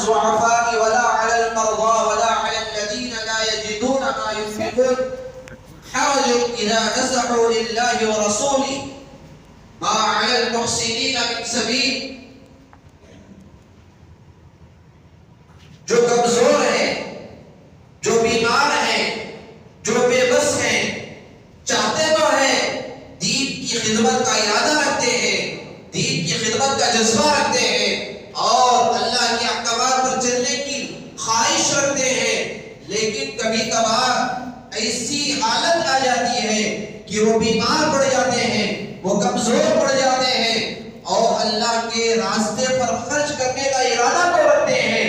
الضعفاء ولا على المرضى ولا على الذين لا يجدون ما ينفقون حرج إذا نصحوا لله ورسوله ما على المحسنين من سبيل. جو کمزور ہیں، جو بیمار ہیں، جو بے بس ہیں، چاہتے تو ہیں، دین کی خدمت کا ارادہ رکھتے ہیں، دین کی خدمت کا جذبہ رکھتے ہیں اور اللہ کے احکامات پر چلنے کی خواہش رکھتے ہیں، لیکن کبھی کبھار ایسی حالت آ جاتی ہے کہ وہ بیمار پڑ جاتے ہیں، وہ کمزور پڑ جاتے ہیں اور اللہ کے راستے پر خرچ کرنے کا ارادہ تو رکھتے ہیں،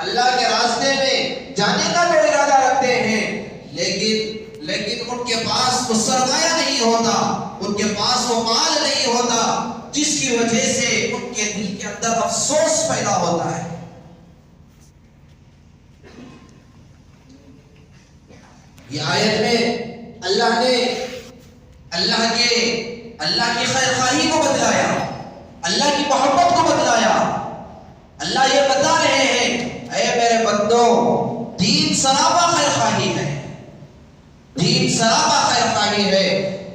اللہ کے راستے میں جانے کا تو ارادہ رکھتے ہیں، لیکن ان کے پاس وہ سرمایہ نہیں ہوتا، ان کے پاس وہ مال نہیں ہوتا، جس کی وجہ سے ان کے دل کے اندر افسوس پیدا ہوتا ہے۔ یہ آیت میں اللہ کی خیر خواہی کو بتلایا، اللہ کی محبت کو بتلایا۔ اللہ یہ بتا رہے ہیں، اے میرے بندو، دین سراپا خیر خواہی ہے، دین سراپا خیر خواہی ہے،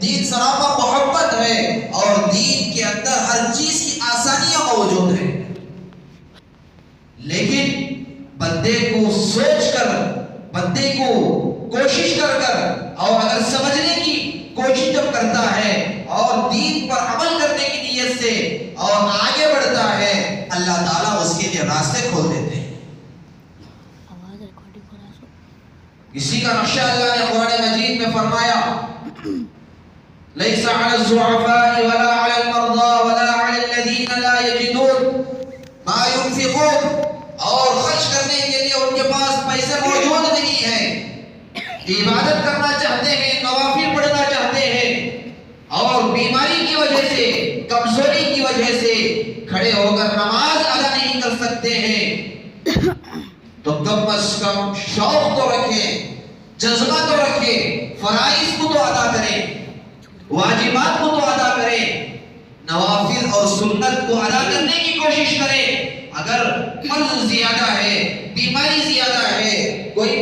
دین سراپا محبت ہے اور دین کے اندر ہر چیز کی آسانیاں موجود ہیں، لیکن بندے کو سوچ کر، بندے کو کوشش کر اور اگر سمجھنے کی کوشش جب کرتا ہے اور دین پر عمل کرنے کی نیت سے اور آگے بڑھتا ہے، اللہ تعالیٰ اس کے لیے راستے کھول دیتے ہیں۔ اسی کا نقشہ اللہ نے قرآن مجید میں فرمایا، لَيْسَ عَلَى الضُّعَفَاءِ وَلَا عَلَى الْمَرْضَى وَلَا عَلَى الَّذِينَ لَا يَجِدُونَ مَا يُنْفِقُونَ، اور خرچ کرنے کے لیے ان کے پاس پیسے موجود نہیں ہیں، عبادت کرنا چاہتے ہیں، نوافل پڑھنا چاہتے ہیں اور بیماری کی وجہ سے، کمزوری کی وجہ سے کھڑے ہو کر نماز ادا نہیں کر سکتے ہیں، تو کم از کم شوق تو رکھیں، جذبہ تو رکھیں، فرائض کو تو ادا کریں، واجبات کو تو ادا کریں، نوافل اور سنت کو ادا کرنے کی کوشش کریں۔ اگر مرض زیادہ ہے، بیماری زیادہ ہے، کوئی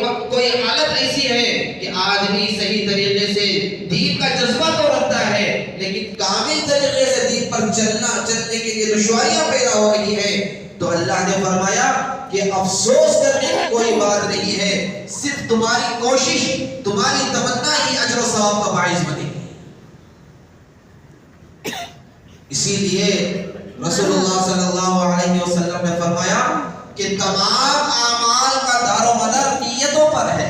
حالت ایسی ہے کہ آدمی صحیح طریقے سے دین کا جذبہ تو رکھتا ہے لیکن کامل طریقے سے دین پر چلنے کے لیے دشواریاں پیدا ہو رہی ہے، تو اللہ نے فرمایا کہ افسوس کرنے کی کوئی بات نہیں ہے، صرف تمہاری کوشش، تمہاری تمنا ہی اجر و ثواب کا باعث بنے گی۔ اسی لیے رسول اللہ صلی اللہ علیہ وسلم نے فرمایا کہ تمام اعمال کا دار و مدار نیتوں پر ہے۔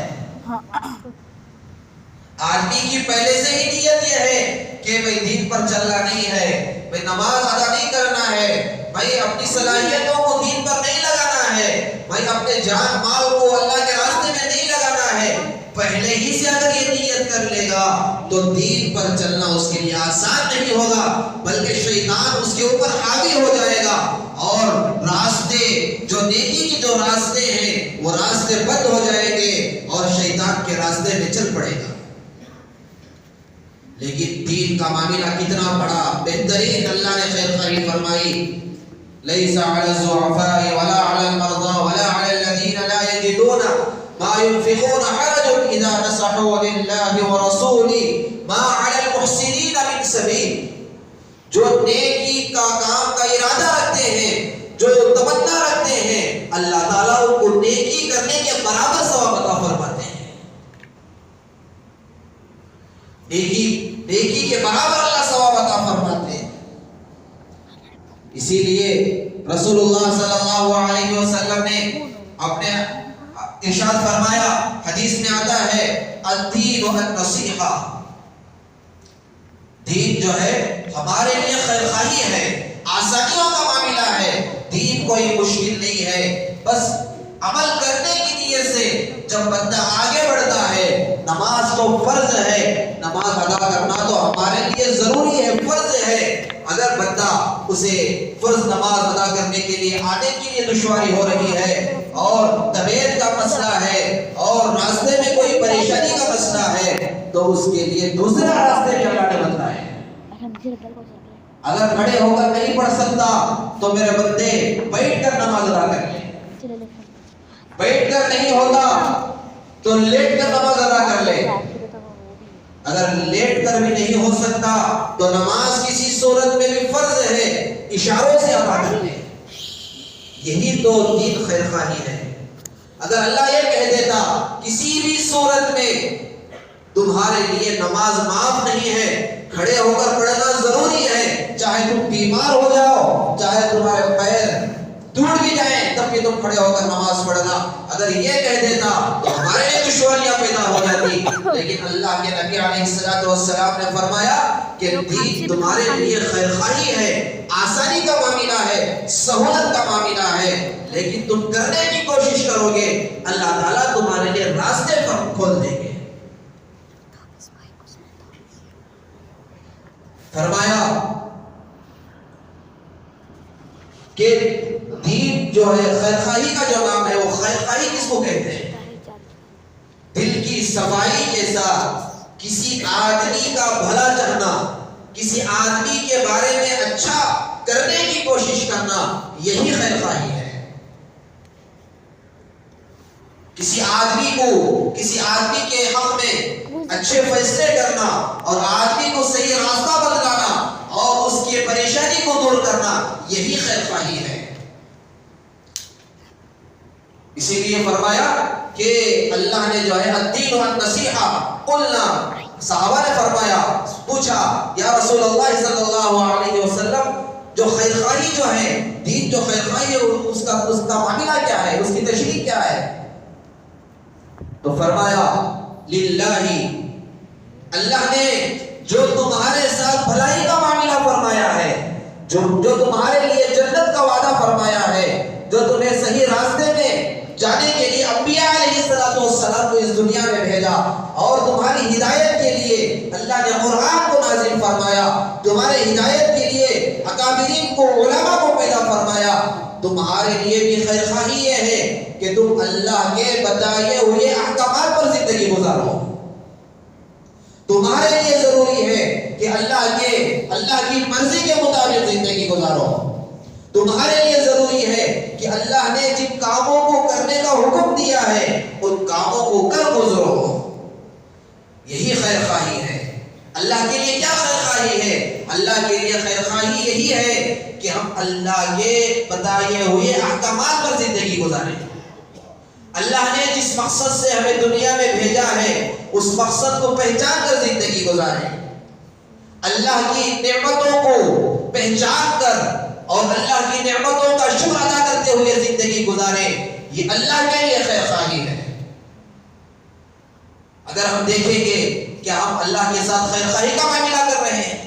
آدمی کی پہلے سے ہی نیت یہ ہے کہ بھئی دین پر چلنا نہیں ہے، بھئی نماز ادا نہیں کرنا ہے، بھئی اپنی صلاحیتوں کو دین پر نہیں لگانا ہے، بھئی اپنے جان مال کو اللہ کے راستے میں نہیں لگانا ہے، پہلے ہی سے اگر یہ نیت کر لے گا تو دین پر چلنا اس کے لیے آسان نہیں ہوگا، بلکہ شیطان اس کے اوپر حاوی ہو جائے گا اور راستے جو نیکی کے جو راستے ہیں وہ راستے بند ہو جائیں گے اور شیطان کے راستے میں چل پڑے گا۔ لیکن دین کا معاملہ کتنا بڑا بہترین اللہ نے خیر خواہی فرمائی، لَيْسَ عَلَى الضُّعَفَاءِ وَلَا عَلَى الْمَرْضَى وَلَا عَلَى الَّذِينَ لَا يَجِدُونَ مَا يُنْفِقُونَ حَرَجٌ إِذَا نَصَحُوا لِلَّهِ وَرَسُولِهِ مَا عَلَى الْمُحْسِنِينَ مِنْ سَبِيلٍ۔ جو نیکی کا کام کا ارادہ رکھتے ہیں، جو تمنا رکھتے ہیں، اللہ تعالیٰ ان کو نیکی کرنے کے برابر ثواب عطا فرماتے ہیں، نیکی کے برابر اللہ ثواب عطا فرماتے ہیں۔ اسی لیے رسول اللہ صلی اللہ علیہ وسلم نے اپنے ارشاد فرمایا، حدیث میں آتا ہے، الدین النصیحہ، دین جو ہے ہمارے لیے خیر خواہی ہے، آسانیوں کا معاملہ ہے، دین کوئی مشکل نہیں ہے، بس عمل کرنے کی نیت سے جب بندہ آگے بڑھتا ہے، نماز تو فرض ہے، نماز ادا کرنا تو ہمارے لیے ضروری ہے، فرض ہے، اگر بندہ اسے فرض نماز ادا کرنے کے لیے آنے کے لیے دشواری ہو رہی ہے اور طبیعت کا مسئلہ ہے اور راستے میں کوئی پریشانی کا مسئلہ ہے تو اس کے لیے دوسرا راستے بھی اللہ نے بتایا ہے۔ اگر کھڑے ہو کر نہیں پڑھ سکتا تو میرے بندے بیٹھ کر نماز ادا کر لیں، بیٹھ کر نہیں ہوتا تو لیٹ کر نماز ادا کر لے. اگر لیٹ کر بھی نہیں ہو سکتا تو نماز کسی صورت میں بھی فرض ہے, اشاروں سے ادا کر لے. یہی تو دین خیر خواہی ہے. اگر اللہ یہ کہہ دیتا کسی بھی صورت میں تمہارے لیے نماز معاف نہیں ہے, کھڑے ہو کر پڑھنا ضروری ہے, چاہے تم بیمار ہو جاؤ, چاہے تمہارے پیر ٹوٹ بھی جائیں, تب بھی تم کھڑے ہو کر نماز پڑھنا, اگر یہ کہہ دیتا تو ہمارے لیے دشواریاں پیدا ہو جاتی. لیکن اللہ کے نبی علیہ السلام نے فرمایا کہ دین تمہارے لیے خیر خواہی ہے, آسانی کا معاملہ ہے, سہولت کا معاملہ ہے, لیکن تم کرنے کی کوشش کرو گے اللہ تعالیٰ تمہارے لیے راستے کھول دیں گے. فرمایا کہ دین جو ہے خیر خواہی کا جو نام ہے, وہ خیر خواہی کس کو کہتے ہیں؟ دل کی صفائی کے ساتھ کسی آدمی کا بھلا چاہنا, کسی آدمی کے بارے میں اچھا کرنے کی کوشش کرنا, یہی خیر خواہی ہے. کسی آدمی کے حق میں اچھے فیصلے کرنا اور آدمی کو صحیح راستہ بتلانا اور اس کی پریشانی کو دور کرنا, یہی خیر خواہی ہے. اسی لیے فرمایا کہ اللہ نے جو ہے الدین والنصیحہ قلنا, صحابہ نے فرمایا, پوچھا یا رسول اللہ صلی اللہ علیہ وسلم جو خیر خواہی جو ہے, دین جو خیر خواہی ہے, اس کا معاملہ کیا ہے, اس کی تشریح کیا ہے؟ تو فرمایا للہ, اللہ نے جو تمہارے ساتھ بھلائی کا معاملہ فرمایا ہے, جو تمہارے لیے جنت کا وعدہ فرمایا ہے, جو تمہیں صحیح راستے میں جانے کے لیے انبیاء علیہ السلام کو اس دنیا میں بھیجا اور تمہاری ہدایت کے لیے اللہ نے قرآن کو نازل فرمایا, تمہارے ہدایت کے لیے اکابرین کو, علماء کو پیدا فرمایا, تمہارے لیے بھی خیر خواہی یہ ہے کہ تم اللہ کے بتائے ہوئے احکامات پر زندگی گزارو. تمہارے لیے ضروری ہے کہ اللہ کی مرضی کے مطابق زندگی گزارو. تمہارے لیے ضروری ہے کہ اللہ نے جن کاموں کو کرنے کا حکم دیا ہے ان کاموں کو کر گزرو. یہی خیر خواہی ہے. اللہ کے لیے کیا خیر خواہی ہے؟ اللہ کے لیے خیر خواہی یہی ہے کہ ہم اللہ کے بتائے ہوئے احکامات پر زندگی گزاریں. اللہ نے جس مقصد سے ہمیں دنیا میں بھیجا ہے اس مقصد کو پہچان کر زندگی گزاریں. اللہ کی نعمتوں کو پہچان کر اور اللہ کی نعمتوں کا شکر ادا کرتے ہوئے زندگی گزاریں. یہ اللہ کے لیے خیر خواہی ہے. اگر ہم دیکھیں گے کہ ہم اللہ کے ساتھ خیر خواہی کا معاملہ کر رہے ہیں,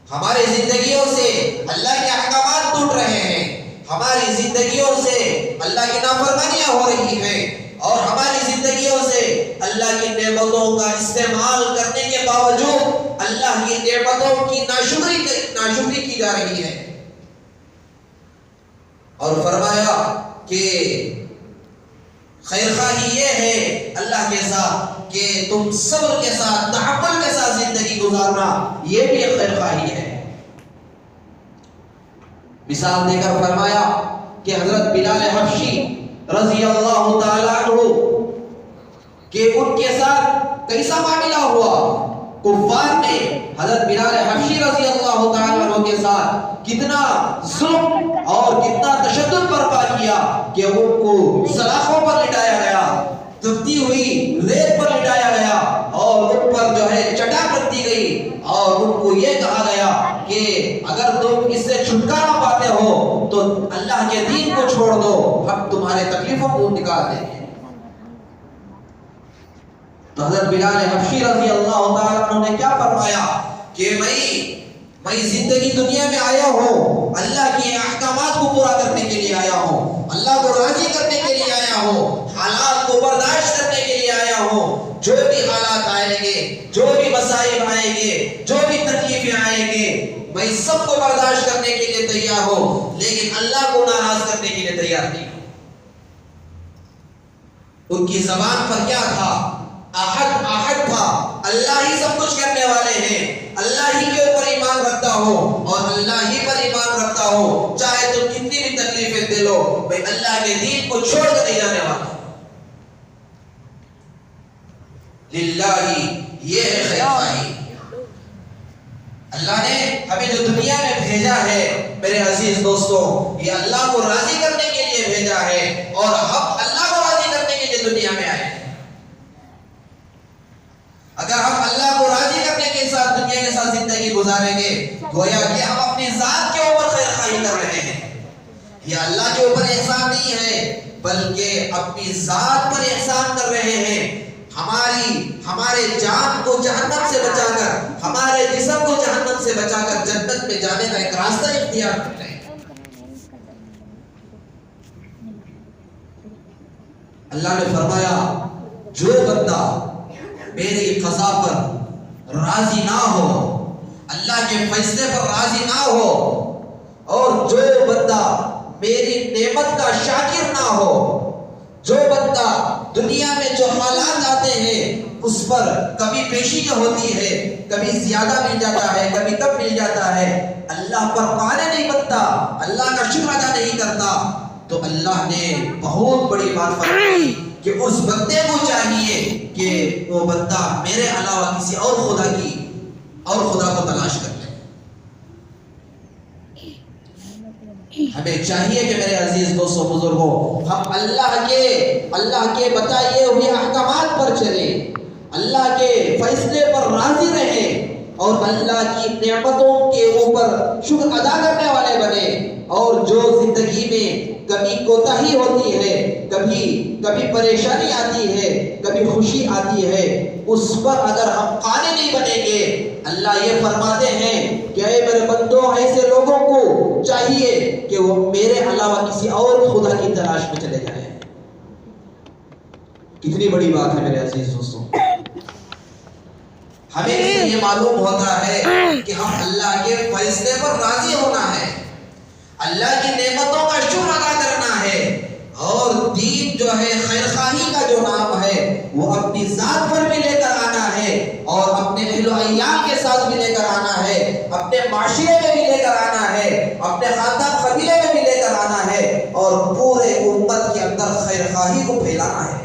ہماری زندگیوں سے اللہ کے احکامات ٹوٹ رہے ہیں, ہماری زندگیوں سے اللہ کی نافرمانیاں ہو رہی ہیں, اور ہماری زندگیوں سے اللہ کی نعمتوں کا استعمال کرنے کے باوجود اللہ کی نعمتوں کی ناشکری کی جا رہی ہے. اور فرمایا کہ خیر خواہی یہ ہے اللہ کے ساتھ کہ تم صبر کے ساتھ, تحمل کے ساتھ زندگی گزارنا, یہ بھی ایک خیر خواہی ہے. مثال دے کر فرمایا کہ حضرت بلال حبشی رضی اللہ تعالیٰ عنہ کہ ان کے ساتھ کیسا معاملہ ہوا. کفار نے حضرت بلال حبشی رضی اللہ تعالیٰ عنہ کے ساتھ کتنا ظلم اور کتنا تشدد برپا کیا کہ ان کو سلاخوں پر لٹایا گیا, تپتی ہوئی ریت پر لٹایا گیا اور ان پر جو ہے چٹاک رکھ دی گئی اور ان کو یہ کہا گیا کہ اگر تم اس سے چھٹکارا پاتے ہو تو اللہ کے دین کو چھوڑ دو, ہم تمہارے تکلیفوں کو نکال دیں گے. تو حضرت بلال حبشی رضی اللہ تعالیٰ عنہ نے کیا فرمایا کہ میں زندگی دنیا میں آیا ہوں, اللہ کے احکامات کو پورا کرنے کے لیے آیا ہوں, اللہ کو راضی کرنے کے لیے آیا ہوں, حالات کو برداشت کرنے کے لیے آیا ہوں. جو بھی حالات آئیں گے, جو بھی مصائب آئیں گے, جو بھی تکلیفیں آئیں گے, میں سب کو برداشت کرنے کے لیے تیار ہوں, لیکن اللہ کو ناراض کرنے کے لیے تیار نہیں ہوں. ان کی زبان پر کیا تھا؟ احد تھا. اللہ ہی سب کچھ کرنے والے ہیں, اللہ ہی کے اوپر ایمان ایمان رکھتا ہو اور اللہ ہی پر ایمان رکھتا ہو، چاہے تم کتنی بھی تکلیفیں دے لو، بھئی اللہ کے دین کو چھوڑ کر نہیں جانے والا۔ للہ، یہ ہے خیر خواہی۔ اللہ نے ہمیں جو دنیا میں بھیجا ہے میرے عزیز دوستوں، یہ اللہ کو راضی کرنے کے لیے بھیجا ہے، اور ہم اللہ کو راضی کرنے کے لیے دنیا میں آئے ہیں۔ اگر ہم اللہ کو راضی کرنے کے ساتھ دنیا کے ساتھ زندگی گزاریں گے، گویا کہ ہم اپنی ذات کے اوپر خیر خواہی کر رہے ہیں۔ یہ اللہ کے اوپر احسان نہیں ہے، بلکہ اپنی ذات پر احسان کر رہے ہیں۔ ہمارے جان کو جہنم سے بچا کر، ہمارے جسم کو جہنم سے بچا کر جنت میں جانے کا ایک راستہ اختیار کر رہے ہیں۔ اللہ نے فرمایا، جو بندہ میری قضا پر راضی نہ ہو، اللہ کے فیصلے پر راضی نہ ہو، اور جو بندہ میری نعمت کا شاکر نہ ہو، جو بندہ دنیا میں جو حالات آتے ہیں اس پر کبھی پیشی جو ہوتی ہے، کبھی زیادہ مل جاتا ہے، کبھی کم مل جاتا ہے، اللہ پر قانع نہیں بنتا، اللہ کا شکر ادا نہیں کرتا، تو اللہ نے بہت بڑی بات فرمائی کہ اس بندے کو چاہیے کہ وہ بندہ میرے علاوہ کسی اور خدا کو تلاش کر لے۔ ہمیں چاہیے کہ میرے عزیز دوستوں بزرگوں، ہم اللہ کے بتائے ہوئے احکامات پر چلیں، اللہ کے فیصلے پر راضی رہیں، اور اللہ کی نعمتوں کے اوپر شکر ادا کرنے والے بنے، اور جو زندگی میں کبھی کوتاہی ہوتی ہے، کبھی پریشانی آتی ہے، کبھی خوشی آتی ہے، اس پر اگر ہم قانع نہیں بنیں گے، اللہ یہ فرماتے ہیں کہ اے میرے بندوں، ایسے لوگوں کو چاہیے کہ وہ میرے علاوہ کسی اور خدا کی تلاش میں چلے جائیں۔ کتنی بڑی بات ہے میرے عزیز دوستوں۔ ہمیں اس سے یہ معلوم ہوتا ہے کہ ہم اللہ کے فیصلے پر راضی ہونا ہے، اللہ کی نعمتوں کا شکر ادا کرنا ہے، اور دین جو ہے خیر خواہی کا جو نام ہے وہ اپنی ذات پر بھی لے کر آنا ہے، اور اپنے اہل و عیال کے ساتھ بھی لے کر آنا ہے، اپنے معاشرے میں بھی لے کر آنا ہے، اپنے خاندان قبیلے میں بھی لے کر آنا ہے، اور پورے امت کے اندر خیر خواہی کو پھیلانا ہے۔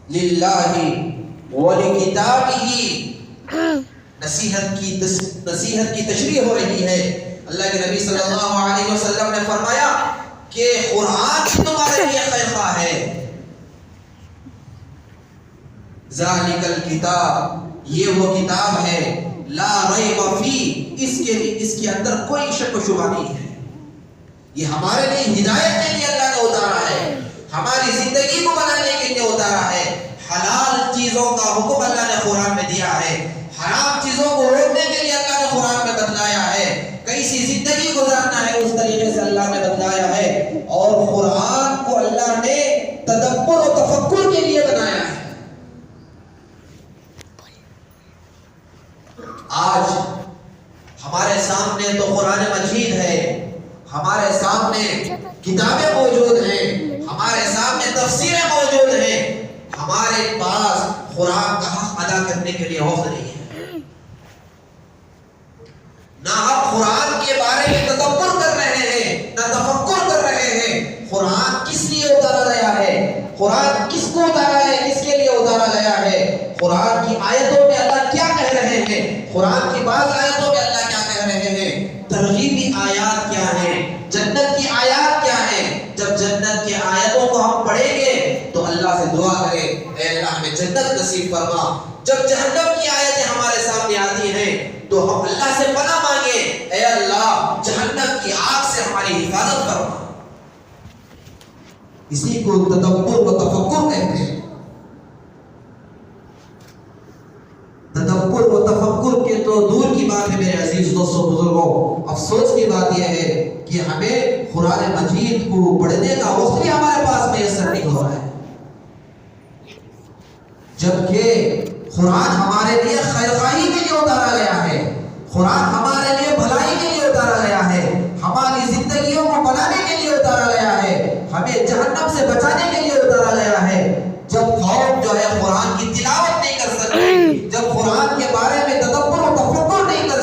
للہ ولکتابہ، نصیحت کی تشریح ہو رہی ہے۔ اللہ کے نبی صلی اللہ علیہ وسلم نے فرمایا کہ قرآن تمہارے لیے خیر خواہ ہے۔ ذالک الکتاب، یہ وہ کتاب ہے، لا ریب فیہ، اس کے اندر کوئی شک و شبہ نہیں ہے۔ یہ ہمارے لیے ہدایت کے لیے اللہ نے اتارا ہے، ہماری زندگی کو بنانے کے لیے اتارا ہے۔ حلال چیزوں کا حکم اللہ نے قرآن میں دیا ہے، حرام چیزوں کو روکنے کے لیے اللہ نے قرآن میں بتلایا ہے، کیسی زندگی گزارنا ہے اس طریقے سے اللہ نے بتلایا ہے، اور قرآن کو اللہ نے تدبر و تفکر کے لیے بنایا ہے۔ آج ہمارے سامنے تو قرآن مجید ہے، ہمارے سامنے کتابیں موجود ہیں، ہمارے سامنے تفسیریں موجود ہیں، ہمارے پاس قرآن کا حق ادا کرنے کے لیے وقت نہیں ہے۔ نہ ہم قرآن کے بارے میں تدبر کر رہے ہیں، نہ تفکر کر رہے ہیں۔ قرآن کس لیے اتارا گیا ہے، قرآن کس کو اتارا ہے، کس کے لیے اتارا گیا ہے، قرآن کی آیتوں میں اللہ کیا کہہ رہے ہیں، قرآن کی بعض آیتوں میں اللہ کیا کہہ رہے ہیں، ترغیبی آیات کیا ہیں، جنت کی آیات کیا ہیں۔ جب جنت کی آیتوں کو ہم پڑھیں گے تو اللہ سے دعا کریں، اے اللہ ہمیں جنت نصیب فرما۔ جب جہنم کی آیتیں ہمارے سامنے آتی ہیں تو ہم اللہ سے پناہ مانگے، اے اللہ جہنم کی آگ سے ہماری حفاظت فرما۔ اسی کو تدبر و تفکر کہتے ہیں۔ تدبر و تفکر کے تو دور کی بات ہے میرے عزیز دوستوں بزرگوں، افسوس کی بات یہ ہے کہ ہمیں قرآن مجید کو پڑھنے کا وقت بھی ہمارے پاس میسر نہیں ہو رہا ہے، جبکہ قرآن ہمارے لیے خیر خواہی کے لیے اتارا گیا ہے، قرآن ہمارے لیے بھلائی کے لیے اتارا گیا ہے، ہماری زندگیوں کو بنانے کے لیے اتارا گیا ہے، ہمیں جہنم سے بچانے کے لیے اتارا گیا ہے۔ جب قوم جو ہے قرآن کی تلاوت نہیں کر سکتی، جب قرآن کے بارے میں تدبر و تفکر نہیں کر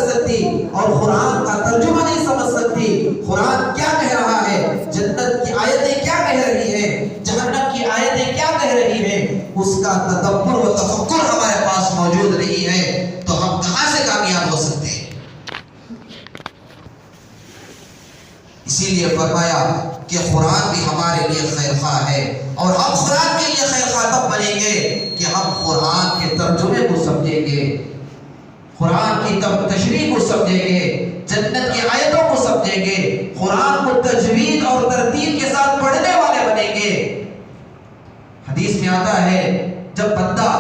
تدبر و تفکر ہمارے پاس موجود نہیں ہے تو ہم کہاں سے کامیاب ہو سکتے ہیں؟ اسی لیے فرمایا کہ قرآن بھی ہمارے لیے خیر خواہ ہے، اور ہم قرآن کے لیے خیر خواہ تب بنیں گے کہ ہم قرآن کے ترجمے کو سمجھیں گے، قرآن کی تشریح کو سمجھیں گے، جنت کی آیتوں کو سمجھیں گے، قرآن کو تجوید اور ترتیب کے ساتھ پڑھنے والے بنیں گے۔ حدیث میں آتا ہے جب بندہ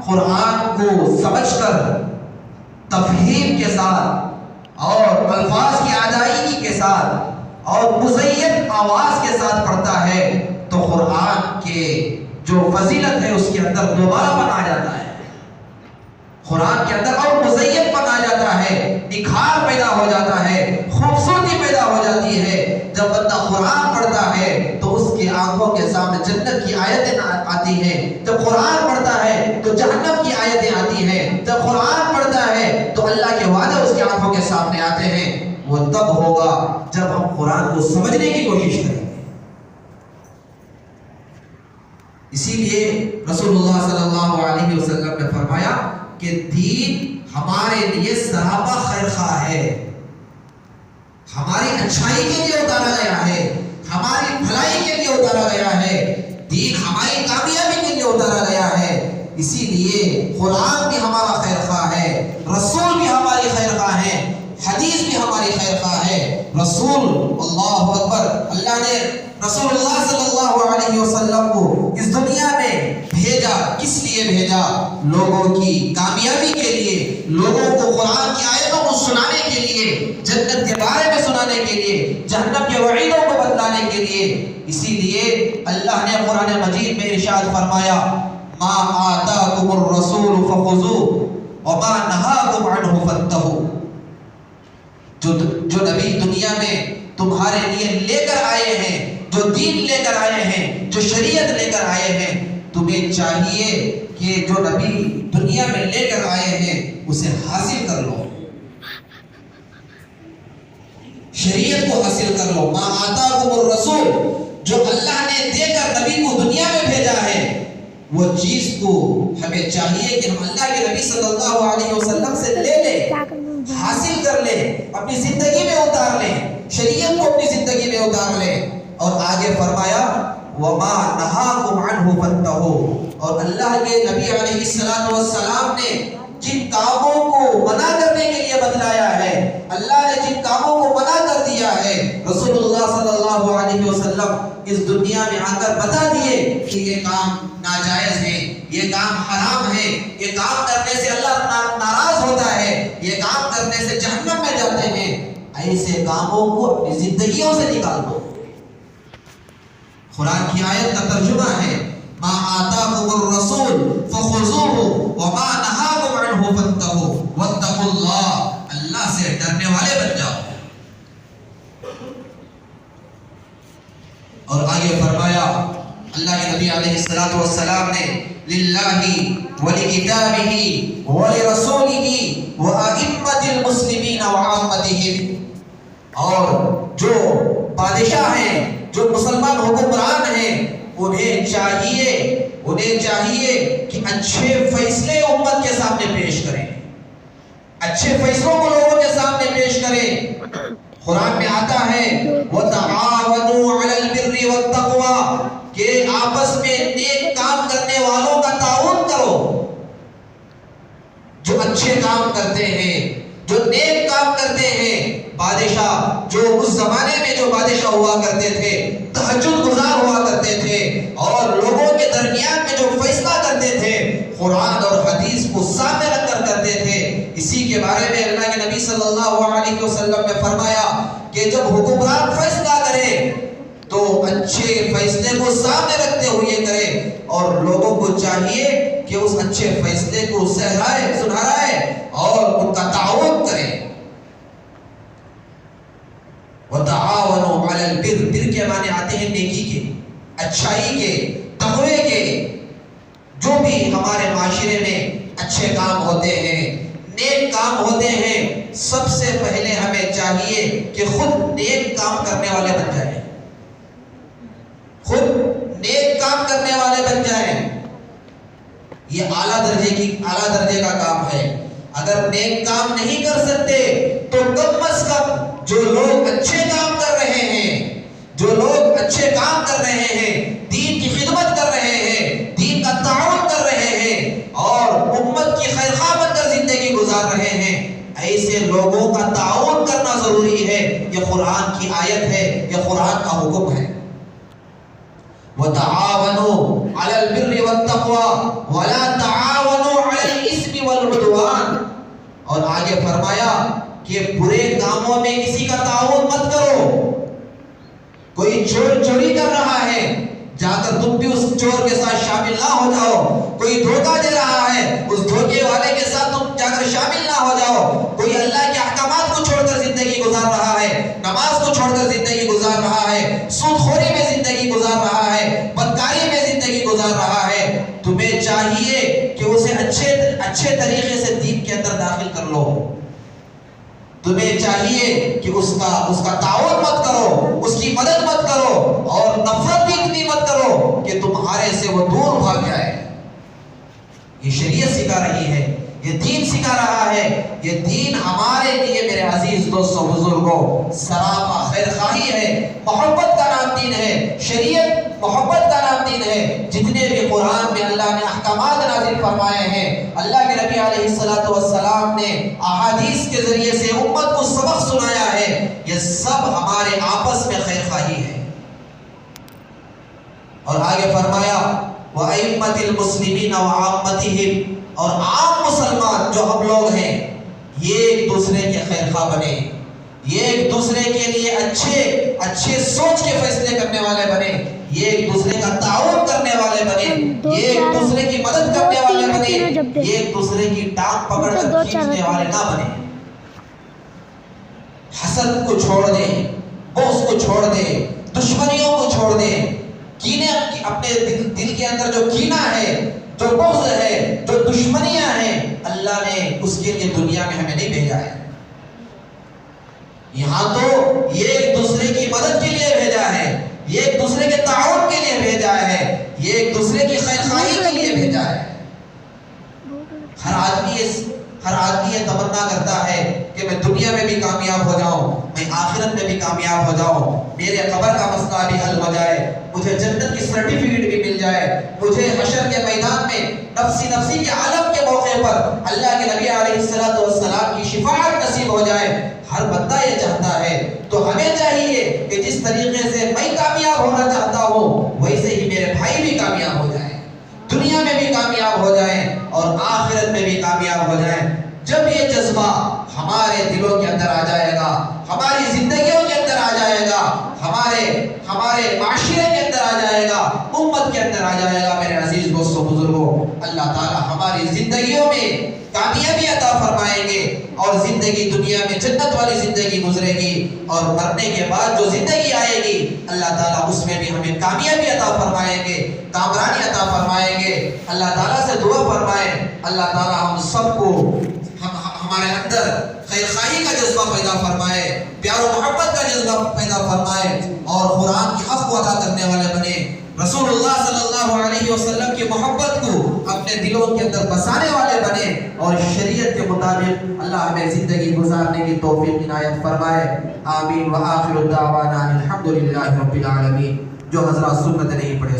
قرآن کو سمجھ کر تفہیم کے ساتھ اور الفاظ کی ادائیگی کے ساتھ اور مزین آواز کے ساتھ پڑھتا ہے تو قرآن کے جو فضیلت ہے اس کے اندر دوبارہ پن آ جاتا ہے، قرآن کے اندر اور مزین پن آ جاتا ہے، نکھار پیدا ہو جاتا ہے، خوبصورتی پیدا ہو جاتی ہے۔ جب بندہ قرآن پڑھتا ہے تو اس کی آنکھوں کے سامنے جنت کی آیتیں آتی ہیں، جب قرآن پڑھتا ہے تو جہنم کی آیتیں آتی ہیں، جب قرآن پڑھتا ہے تو اللہ کے وعدے اس کی آنکھوں کے سامنے آتے ہیں۔ وہ تب ہوگا جب ہم قرآن کو سمجھنے کی کوشش کریں گے۔ اسی لیے رسول اللہ صلی اللہ علیہ وسلم نے فرمایا کہ دین ہمارے لیے سراپا خیر خواہ ہے، ہماری اچھائی کے لیے اتارا گیا ہے، ہماری بھلائی کے لیے اتارا گیا ہے، دین ہماری کامیابی کے لیے اتارا گیا ہے۔ اسی لیے قرآن بھی ہمارا خیر خواہ ہے، رسول بھی ہماری خیر خواہ ہے، حدیث بھی ہماری خیر خواہ ہے۔ رسول اللہ اکبر، اللہ نے رسول اللہ صلی اللہ علیہ وسلم کو اس دنیا میں بھیجا، کس لیے بھیجا؟ لوگوں کی کامیابی کے لیے، لوگوں کو قرآن کی آیتوں کو سنانے کے لیے، جنت کے بارے میں سنانے کے لیے، جہنم کے وعیدوں کو بتلانے کے لیے۔ اسی لیے اللہ نے قرآن مجید میں ارشاد فرمایا ما آتاکم الرسول فخذوہ وما نہاکم عنہ فانتہوا، جو نبی دنیا میں تمہارے لیے لے کر آئے ہیں، جو دین لے کر آئے ہیں، جو شریعت لے کر آئے ہیں، تمہیں چاہیے کہ جو نبی دنیا میں لے کر آئے ہیں اسے حاصل کر لو، شریعت کو حاصل کر لو۔ ما آتاکم الرسول، جو اللہ نے دے کر نبی کو دنیا میں بھیجا ہے، وہ چیز کو ہمیں چاہیے کہ ہم اللہ کے نبی صلی اللہ علیہ وسلم سے لے لیں، حاصل کر لیں، اپنی زندگی میں اتار لیں، شریعت کو اپنی زندگی میں اتار لیں۔ اور آگے فرمایا وما نہاکم عنہ فانتہوا، اور اللہ کے نبی علیہ السلام نے جن کاموں کو منع کرنے کے لیے بتلایا ہے، اللہ نے جن کاموں کو منع کر دیا ہے، رسول اللہ صلی اللہ علیہ وسلم اس دنیا میں آ کر بتا دیے کہ یہ کام ناجائز ہے، یہ کام حرام ہے، یہ کام کرنے سے اللہ ناراض ہوتا ہے، یہ کام کرنے سے جہنم میں جاتے ہیں۔ ایسے کاموں کو اپنی زندگیوں سے نکال دو۔ قرآن کی آیت کا ترجمہ ہے ما آتاکم الرسول فخذوہ وما نہاکم عنہ فانتہوا واتقوا اللہ، اللہ سے ڈرنے والے بن جاؤ۔ اور آگے فرمایا اللہ کے نبی علیہ السلام نے للہ ولکتابہ ولرسولہ وائمۃ المسلمین وعامتہم، اور جو بادشاہ ہیں، جو مسلمان حکمران ہیں، انہیں چاہیے کہ اچھے فیصلے امت کے سامنے پیش کریں، اچھے فیصلوں کو لوگوں کے سامنے پیش کریں۔ قرآن میں آتا ہے وَتَعَاوَنُوا عَلَى الْبِرِّ وَالتَّقْوَى، کہ آپس میں نیک کام کرنے والوں کا تعاون کرو، جو اچھے کام کرتے ہیں، جو نیک کام کرتے ہیں۔ بادشاہ جو اس زمانے میں جو بادشاہ ہوا کرتے تھے، تہجد گزار ہوا کرتے تھے، اور لوگوں کے درمیان میں جو فیصلہ کرتے تھے قرآن اور حدیث کو سامنے رکھ کر کرتے تھے۔ اسی کے بارے میں اللہ کے نبی صلی اللہ علیہ وسلم نے فرمایا کہ جب حکمران فیصلہ کرے تو اچھے فیصلے کو سامنے رکھتے ہوئے کرے، اور لوگوں کو چاہیے کہ اس اچھے فیصلے کو سنہرائے اور ان کا تعاون کرے۔ وَتَعَاوَنُوا عَلَى الْبِرِّ، بر کے معنی آتے ہیں نیکی کے، اچھائی کے، تقوی کے۔ جو بھی ہمارے معاشرے میں اچھے کام ہوتے ہیں، نیک کام ہوتے ہیں، سب سے پہلے ہمیں چاہیے کہ خود نیک کام کرنے والے بن جائیں، خود نیک کام کرنے والے بن جائیں۔ یہ اعلیٰ درجے کا کام ہے. اگر نیک کام نہیں کر سکتے تو کم از کم جو لوگ اچھے کام کر رہے ہیں، جو لوگ اچھے کام کر رہے ہیں، دین کی خدمت کر رہے ہیں، دین کا تعاون کر رہے ہیں اور امت کی خیرخواہ بن کر زندگی گزار رہے ہیں، ایسے لوگوں کا تعاون کرنا ضروری ہے. یہ قرآن کی آیت ہے، یہ قرآن کا حکم ہے. وَتَعَاوَنُوا عَلَى الْبِرِّ وَالتَّقْوَى وَلَا تَعَاوَنُوا عَلَى الْإِثْمِ وَالْعُدْوَانِ. اور آگے فرمایا کہ برے کاموں میں کسی کا تعاون مت کرو. کوئی چوری کر رہا ہے، جا کر تم بھی اس چور کے ساتھ شامل نہ ہو جاؤ. کوئی دھوکہ دے رہا ہے، اس دھوکے والے کے ساتھ تم جا کر شامل نہ ہو جاؤ. کوئی اللہ کے احکامات کو چھوڑ کر زندگی گزار رہا ہے، نماز کو چھوڑ کر زندگی گزار رہا ہے، سود خوری میں زندگی گزار رہا ہے، بدکاری میں زندگی گزار رہا ہے، تمہیں چاہیے کہ اسے اچھے طریقے سے دین کے اندر داخل کر لو. تمہیں چاہیے کہ اس کا تعاون مت کرو، اس کی مدد مت کرو اور نفرت بھی اتنی مت کرو کہ تمہارے سے وہ دور بھاگ جائے. یہ شریعت سکھا رہی ہے، یہ دین سکھا رہا ہے. یہ دین ہمارے لیے میرے عزیز دوستوں بزرگوں سراپا خیر خواہی ہے. محبت کا نام دین ہے، شریعت محبت کا نام دین ہے. جتنے بھی قرآن میں اللہ نے احکامات نازل فرمائے ہیں، اللہ کے نبی علیہ السلام نے احادیث کے ذریعے سے امت کو سبق سنایا ہے، یہ سب ہمارے آپس میں خیر خواہی ہے. اور آگے فرمایا وَأَئِمَّةِ الْمُسْلِمِينَ وَعَامَّتِهِمْ. اور عام مسلمان جو ہم لوگ ہیں یہ ایک دوسرے کے خیر خواہ بنے، یہ ایک دوسرے کے لیے اچھے سوچ کے فیصلے کرنے والے بنے، یہ ایک دوسرے کا تعاون کرنے والے بنے، یہ ایک دوسرے کی مدد کرنے والے بنے، یہ ایک دوسرے کی ٹانگ پکڑ کر کھینچنے والے نہ بنے. حسد کو چھوڑ دیں، بغض کو چھوڑ دیں، دشمنیوں کو چھوڑ دیں. کینے اپنے دل کے اندر جو کینہ ہے، جو بغض ہے، جو دشمنیاں ہیں، اللہ نے اس کے لیے دنیا میں ہمیں نہیں بھیجا ہے. یہاں تو یہ ایک دوسرے کی مدد کے لیے بھیجا ہے، یہ ایک دوسرے کے تعاون کے لیے بھیجا ہے، یہ ایک دوسرے کی خیر خواہی کے لیے بھیجا ہے. ہر آدمی یہ تمنا کرتا ہے کہ میں دنیا میں بھی کامیاب ہو جاؤں، میں آخرت میں بھی کامیاب ہو جاؤں، میرے قبر کا مسئلہ بھی حل ہو جائے، مجھے جنت کی سرٹیفکیٹ بھی مل جائے، مجھے حشر کے میدان میں نفسی کے عالم کے موقع پر اللہ کے نبی علیہ السلام کی شفاعت نصیب ہو جائے. ہر بندہ یہ چاہتا ہے. تو ہمیں چاہیے کہ جس طریقے سے میں کامیاب ہونا چاہتا ہوں ویسے ہی میرے بھائی بھی کامیاب ہو جائیں، دنیا میں بھی کامیاب ہو جائیں اور آخرت میں بھی کامیاب ہو جائیں. جب یہ جذبہ ہمارے دلوں کے اندر آ جائے گا، ہماری زندگیوں کے اندر آ جائے گا، ہمارے معاشرے کے اندر آ جائے گا، امت کے اندر آ جائے گا، میرے عزیز دوستوں بزرگوں، اللہ تعالی ہماری زندگیوں میں کامیابی عطا فرمائیں گے اور زندگی دنیا میں جنت والی زندگی گزرے گی اور مرنے کے بعد جو زندگی آئے گی اللہ تعالیٰ اس میں بھی ہمیں کامیابی عطا فرمائیں گے، کامرانی عطا فرمائیں گے. اللہ تعالیٰ سے دعا فرمائیں اللہ تعالیٰ ہم سب کو ہمارے اندر خیر خواہی کا جذبہ پیدا فرمائے، پیار و محبت کا جذبہ پیدا فرمائے اور قرآن کی حق کو ادا کرنے والے بنے، رسول اللہ صلی اللہ علیہ وسلم کی محبت کو اپنے دلوں کے اندر بسانے والے بنے اور شریعت کے مطابق اللہ ہمیں زندگی گزارنے کی توفیق عنایت فرمائے. آمین. وآخر دعوانا الحمدللہ رب العالمین. جو حضرات سنت نہیں پڑھے